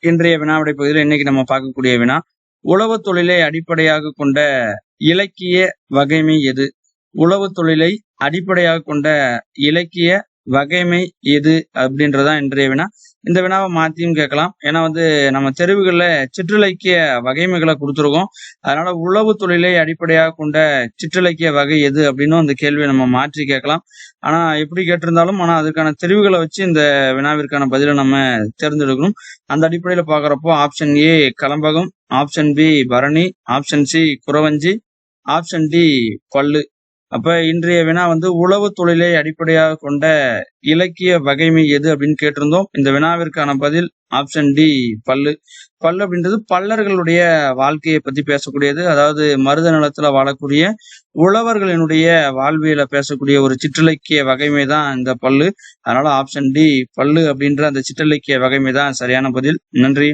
இன்றைய வினாவிடை பகுதியில் இன்னைக்கு நம்ம பார்க்கக்கூடிய வினா, உழவுத் தொழிலை அடிப்படையாக கொண்ட இலக்கிய வகைமை எது? உழவுத் தொழிலை அடிப்படையாக கொண்ட இலக்கிய வகைமை எது அப்படின்றதான் இன்றைய வினா. இந்த வினாவை மாத்தியும் கேட்கலாம். ஏன்னா நம்ம தெரிவுகள்ல சிற்றிலக்கிய வகைமைகளை கொடுத்துருக்கோம். அதனால உழவு தொழிலை அடிப்படையாக கொண்ட சிற்றிலக்கிய வகை எது அப்படின்னு அந்த கேள்வியை நம்ம மாற்றி கேட்கலாம். ஆனா எப்படி கேட்டிருந்தாலும் அதுக்கான தெரிவுகளை வச்சு இந்த வினாவிற்கான பதிலை நம்ம தேர்ந்தெடுக்கணும். அந்த அடிப்படையில பாக்குறப்போ ஆப்ஷன் ஏ கலம்பகம், ஆப்ஷன் பி பரணி, ஆப்ஷன் சி குறவஞ்சி, ஆப்ஷன் டி பல்லு. அப்ப இன்றைய வினா உழவு தொழிலை அடிப்படையாக கொண்ட இலக்கிய வகைமை எது அப்படின்னு கேட்டிருந்தோம். இந்த வினாவிற்கான பதில் ஆப்ஷன் டி பல்லு. பல்லு அப்படின்றது பல்லர்களுடைய வாழ்க்கையை பத்தி பேசக்கூடியது. அதாவது மருத நிலத்துல வாழக்கூடிய உழவர்களினுடைய வாழ்வியலை பேசக்கூடிய ஒரு சிற்றிலக்கிய வகைமை தான் இந்த பல்லு. அதனால ஆப்ஷன் டி பல்லு அப்படின்ற அந்த சிற்றிலக்கிய வகைமை தான் சரியான பதில். நன்றி.